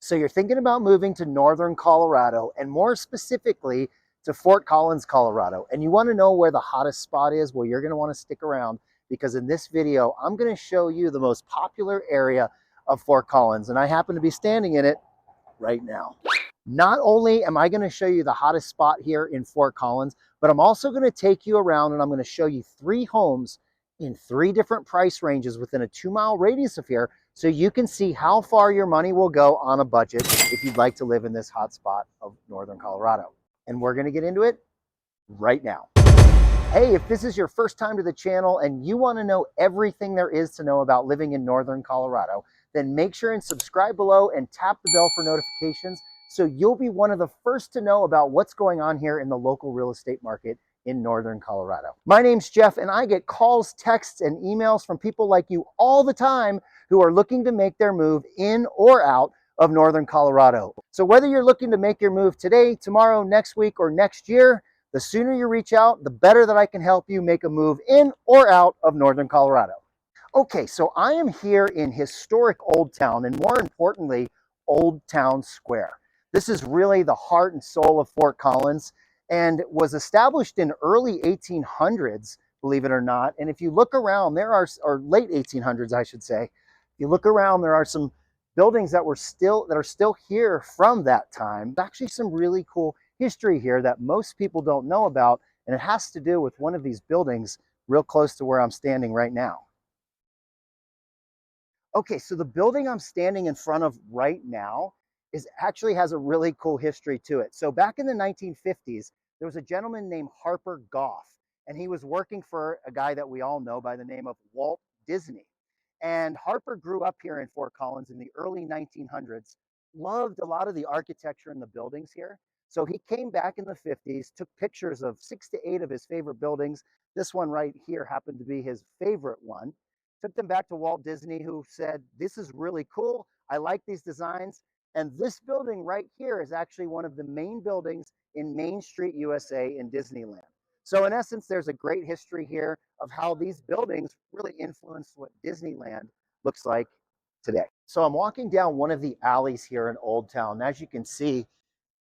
So you're thinking about moving to northern Colorado, and more specifically to Fort Collins, Colorado, and you want to know where the hottest spot is? Well, you're going to want to stick around, because in this video, I'm going to show you the most popular area of Fort Collins, and I happen to be standing in it right now. Not only am I going to show you the hottest spot here in Fort Collins, but I'm also going to take you around and I'm going to show you 3 homes in 3 different price ranges within a 2-mile radius of here, so you can see how far your money will go on a budget if you'd like to live in this hot spot of northern Colorado. And we're going to get into it right now. Hey, if this is your first time to the channel and you want to know everything there is to know about living in northern Colorado, then make sure and subscribe below and tap the bell for notifications, so you'll be one of the first to know about what's going on here in the local real estate market in northern Colorado. My name's Jeff, and I get calls, texts, and emails from people like you all the time who are looking to make their move in or out of northern Colorado. So whether you're looking to make your move today, tomorrow, next week, or next year, the sooner you reach out, the better that I can help you make a move in or out of northern Colorado. Okay, so I am here in historic Old Town, and more importantly, Old Town Square. This is really the heart and soul of Fort Collins, and was established in early 1800s, believe it or not. And if you look around, or late 1800s, I should say. If you look around, there are some buildings that are still here from that time. Actually, some really cool history here that most people don't know about, and it has to do with one of these buildings real close to where I'm standing right now. Okay, so the building I'm standing in front of right now actually has a really cool history to it. So back in the 1950s, there was a gentleman named Harper Goff, and he was working for a guy that we all know by the name of Walt Disney. And Harper grew up here in Fort Collins in the early 1900s, loved a lot of the architecture in the buildings here. So he came back in the 50s, took pictures of 6 to 8 of his favorite buildings. This one right here happened to be his favorite one. Took them back to Walt Disney, who said, "This is really cool. I like these designs." And this building right here is actually one of the main buildings in Main Street, USA in Disneyland. So in essence, there's a great history here of how these buildings really influenced what Disneyland looks like today. So I'm walking down one of the alleys here in Old Town. And as you can see,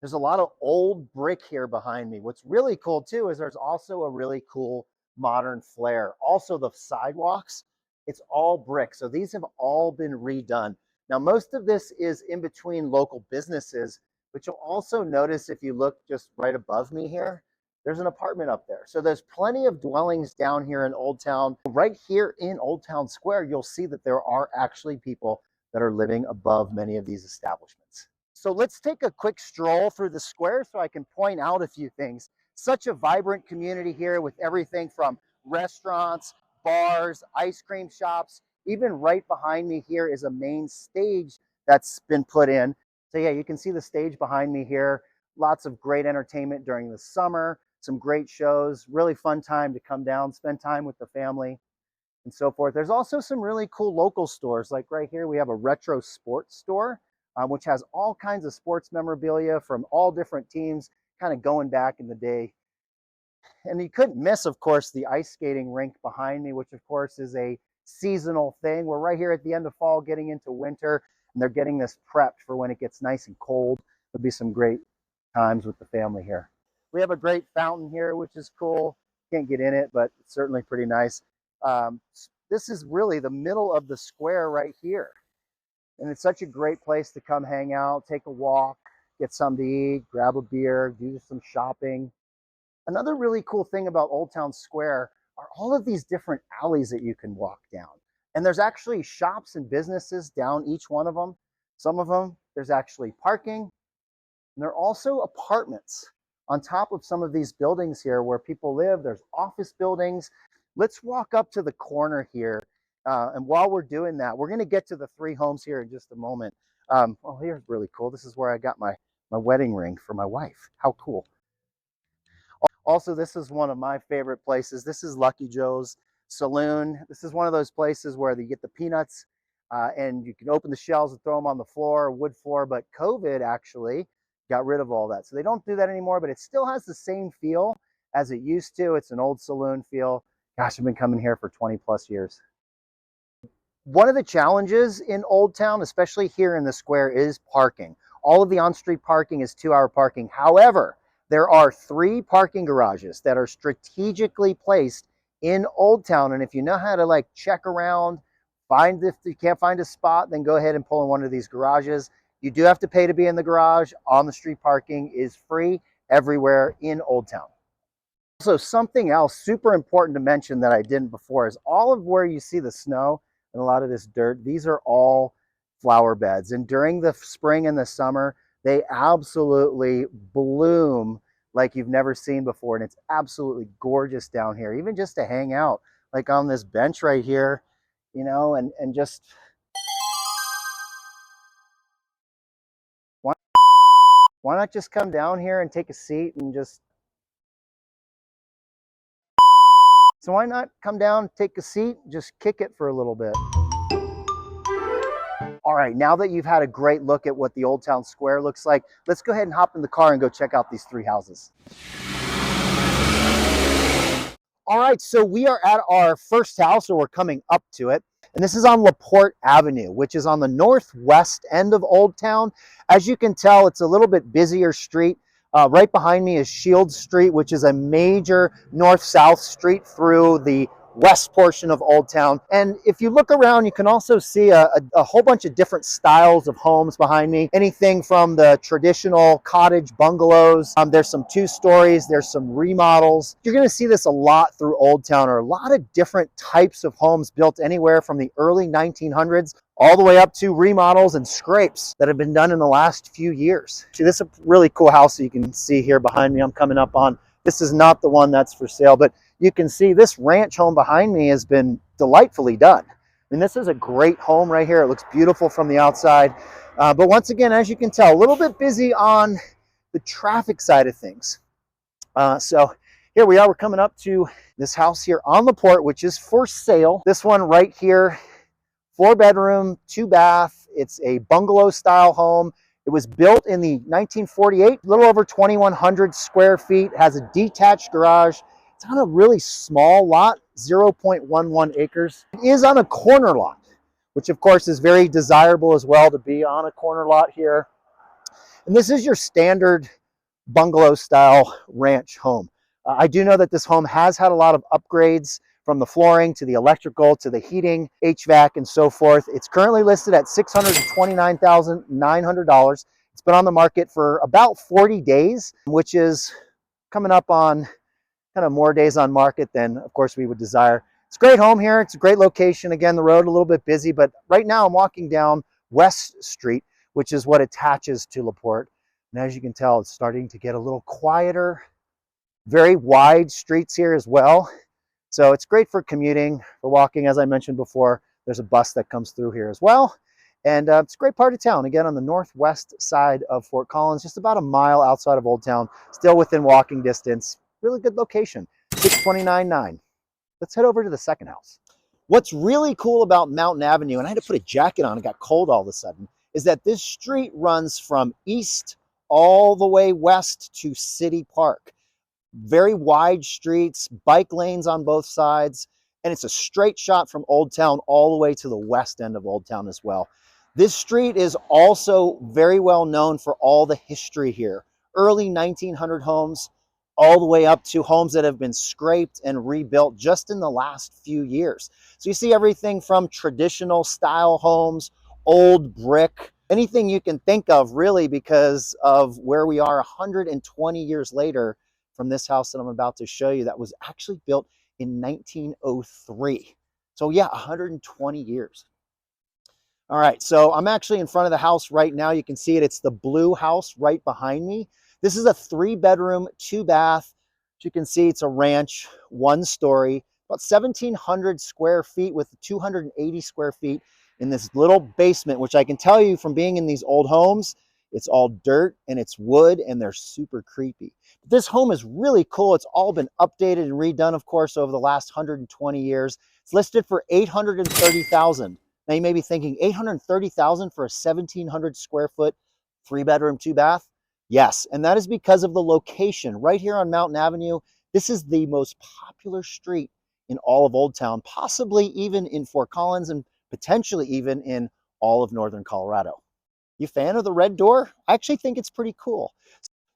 there's a lot of old brick here behind me. What's really cool too is there's also a really cool modern flair. Also the sidewalks, it's all brick. So these have all been redone. Now, most of this is in between local businesses, but you'll also notice if you look just right above me here, there's an apartment up there. So there's plenty of dwellings down here in Old Town. Right here in Old Town Square, you'll see that there are actually people that are living above many of these establishments. So let's take a quick stroll through the square so I can point out a few things. Such a vibrant community here with everything from restaurants, bars, ice cream shops. Even right behind me here is a main stage that's been put in. So yeah, you can see the stage behind me here. Lots of great entertainment during the summer, some great shows, really fun time to come down, spend time with the family and so forth. There's also some really cool local stores. Like right here, we have a retro sports store, which has all kinds of sports memorabilia from all different teams, kind of going back in the day. And you couldn't miss, of course, the ice skating rink behind me, which of course is a seasonal thing. We're right here at the end of fall, getting into winter, and they're getting this prepped for when it gets nice and cold. There'll be some great times with the family here. We have a great fountain here, which is cool. Can't get in it, but it's certainly pretty nice. This is really the middle of the square right here. And it's such a great place to come hang out, take a walk, get something to eat, grab a beer, do some shopping. Another really cool thing about Old Town Square are all of these different alleys that you can walk down. And there's actually shops and businesses down each one of them. Some of them, there's actually parking. And there are also apartments on top of some of these buildings here where people live. There's office buildings. Let's walk up to the corner here. And while we're doing that, we're going to get to the 3 homes here in just a moment. Oh, here's really cool. This is where I got my wedding ring for my wife. How cool. Also, this is one of my favorite places. This is Lucky Joe's Saloon. This is one of those places where you get the peanuts and you can open the shells and throw them on the floor, wood floor. But COVID actually got rid of all that. So they don't do that anymore, but it still has the same feel as it used to. It's an old saloon feel. Gosh, I've been coming here for 20 plus years. One of the challenges in Old Town, especially here in the square, is parking. All of the on-street parking is 2-hour parking. However, there are 3 parking garages that are strategically placed in Old Town. And if you know how to like check around, find if you can't find a spot, then go ahead and pull in one of these garages. You do have to pay to be in the garage. On the street parking is free everywhere in Old Town. Also, something else super important to mention that I didn't before is all of where you see the snow and a lot of this dirt, these are all flower beds. And during the spring and the summer, they absolutely bloom like you've never seen before. And it's absolutely gorgeous down here, even just to hang out like on this bench right here, you know, and just why, why not just come down here and take a seat and just, so why not come down, take a seat, just kick it for a little bit. All right, now that you've had a great look at what the Old Town Square looks like, let's go ahead and hop in the car and go check out these 3 houses. All right, so we are at our first house, or we're coming up to it. And this is on LaPorte Avenue, which is on the northwest end of Old Town. As you can tell, it's a little bit busier street. Right behind me is Shield Street, which is a major north-south street through the west portion of Old Town. And if you look around, you can also see a whole bunch of different styles of homes behind me. Anything from the traditional cottage bungalows. There's some 2 stories, there's some remodels. You're gonna see this a lot through Old Town, or a lot of different types of homes built anywhere from the early 1900s all the way up to remodels and scrapes that have been done in the last few years. See, this is a really cool house that you can see here behind me I'm coming up on. This is not the one that's for sale, but you can see this ranch home behind me has been delightfully done. I mean, this is a great home right here. It looks beautiful from the outside. But once again, as you can tell, a little bit busy on the traffic side of things. So here we are, we're coming up to this house here on LaPorte, which is for sale. This one right here, 4-bedroom, 2-bath. It's a bungalow style home. It was built in the 1948, a little over 2,100 square feet, has a detached garage. It's on a really small lot, 0.11 acres. It is on a corner lot, which of course is very desirable as well, to be on a corner lot here. And this is your standard bungalow style ranch home. I do know that this home has had a lot of upgrades, from the flooring to the electrical to the heating, HVAC, and so forth. It's currently listed at $629,900. It's been on the market for about 40 days, which is coming up on kind of more days on market than, of course, we would desire. It's a great home here. It's a great location. Again, the road a little bit busy, but right now I'm walking down West Street, which is what attaches to LaPorte. And as you can tell, it's starting to get a little quieter. Very wide streets here as well. So it's great for commuting, for walking. As I mentioned before, there's a bus that comes through here as well. And it's a great part of town. Again, on the northwest side of Fort Collins, just about a mile outside of Old Town, still within walking distance. Really good location, 629.9. Let's head over to the second house. What's really cool about Mountain Avenue, and I had to put a jacket on, it got cold all of a sudden, is that this street runs from east all the way west to City Park. Very wide streets, bike lanes on both sides, and it's a straight shot from Old Town all the way to the west end of Old Town as well. This street is also very well known for all the history here. Early 1900 homes, all the way up to homes that have been scraped and rebuilt just in the last few years. So you see everything from traditional style homes, old brick, anything you can think of really, because of where we are 120 years later from this house that I'm about to show you that was actually built in 1903. So yeah, 120 years. All right, so I'm actually in front of the house right now. You can see it. It's the blue house right behind me. This is a 3-bedroom, 2-bath. As you can see, it's a ranch, 1-story, about 1,700 square feet with 280 square feet in this little basement, which I can tell you from being in these old homes, it's all dirt and it's wood and they're super creepy. But this home is really cool. It's all been updated and redone, of course, over the last 120 years. It's listed for $830,000. Now you may be thinking, $830,000 for a 1,700 square foot, 3-bedroom, 2-bath? Yes, and that is because of the location. Right here on Mountain Avenue, this is the most popular street in all of Old Town, possibly even in Fort Collins and potentially even in all of northern Colorado. You fan of the red door? I actually think it's pretty cool.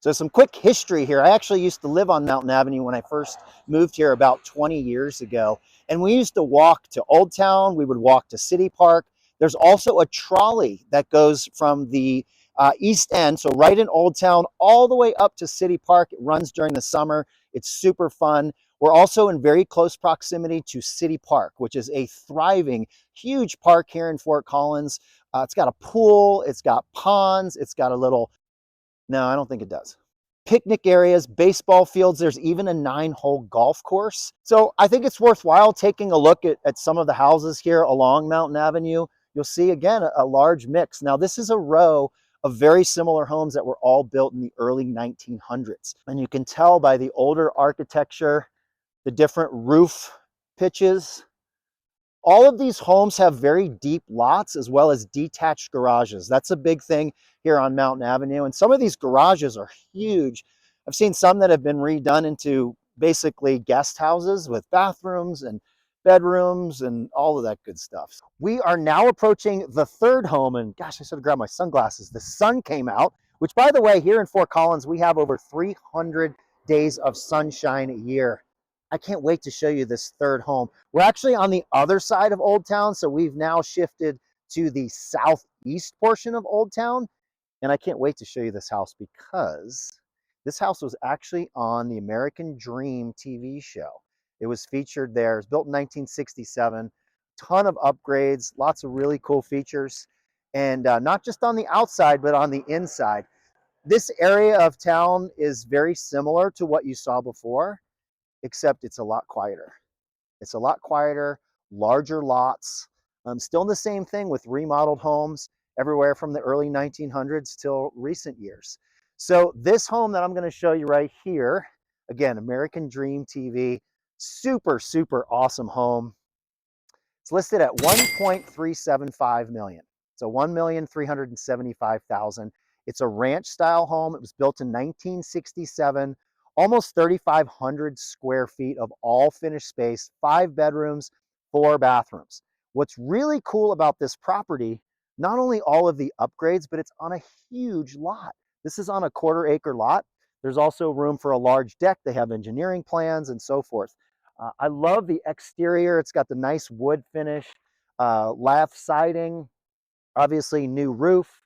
So some quick history here. I actually used to live on Mountain Avenue when I first moved here about 20 years ago. And we used to walk to Old Town. We would walk to City Park. There's also a trolley that goes from the East End, so right in Old Town, all the way up to City Park. It runs during the summer. It's super fun. We're also in very close proximity to City Park, which is a thriving, huge park here in Fort Collins. It's got a pool. It's got ponds. It's got a little, no, I don't think it does. Picnic areas, baseball fields, there's even a 9-hole golf course. So I think it's worthwhile taking a look at some of the houses here along Mountain Avenue. You'll see, again, a large mix. Now, this is a row of very similar homes that were all built in the early 1900s. And you can tell by the older architecture, the different roof pitches. All of these homes have very deep lots as well as detached garages. That's a big thing here on Mountain Avenue. And some of these garages are huge. I've seen some that have been redone into basically guest houses with bathrooms and bedrooms and all of that good stuff. We are now approaching the third home, and gosh, I should have grabbed my sunglasses. The sun came out, which, by the way, here in Fort Collins, we have over 300 days of sunshine a year. I can't wait to show you this third home. We're actually on the other side of Old Town, so we've now shifted to the southeast portion of Old Town, and I can't wait to show you this house because this house was actually on the American Dream TV show. It was featured there. It was built in 1967. Ton of upgrades, lots of really cool features, and not just on the outside, but on the inside. This area of town is very similar to what you saw before, except it's a lot quieter. It's a lot quieter, larger lots. Still the same thing with remodeled homes everywhere from the early 1900s till recent years. So this home that I'm going to show you right here, again, American Dream TV, super, super awesome home. It's listed at 1.375 million. So 1,375,000. It's a ranch style home. It was built in 1967, almost 3,500 square feet of all finished space, 5 bedrooms, 4 bathrooms. What's really cool about this property, not only all of the upgrades, but it's on a huge lot. This is on a 1/4 acre lot. There's also room for a large deck. They have engineering plans and so forth. I love the exterior. It's got the nice wood finish, lath siding, obviously new roof.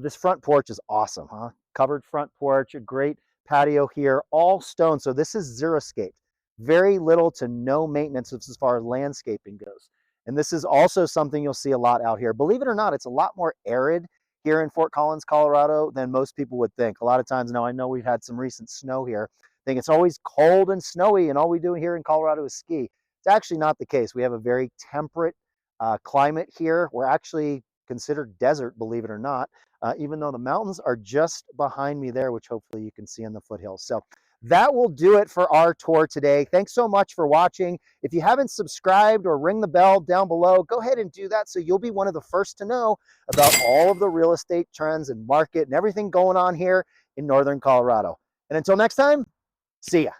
This front porch is awesome, huh? Covered front porch, a great patio here, all stone. So this is xeriscaped. Very little to no maintenance as far as landscaping goes. And this is also something you'll see a lot out here. Believe it or not, it's a lot more arid here in Fort Collins, Colorado than most people would think. A lot of times now, I know we've had some recent snow here. I think it's always cold and snowy and all we do here in Colorado is ski. It's actually not the case. We have a very temperate climate here. We're actually considered desert, believe it or not, even though the mountains are just behind me there, which hopefully you can see in the foothills. So that will do it for our tour today. Thanks so much for watching. If you haven't subscribed or ring the bell down below, go ahead and do that so you'll be one of the first to know about all of the real estate trends and market and everything going on here in Northern Colorado. And until next time, see ya.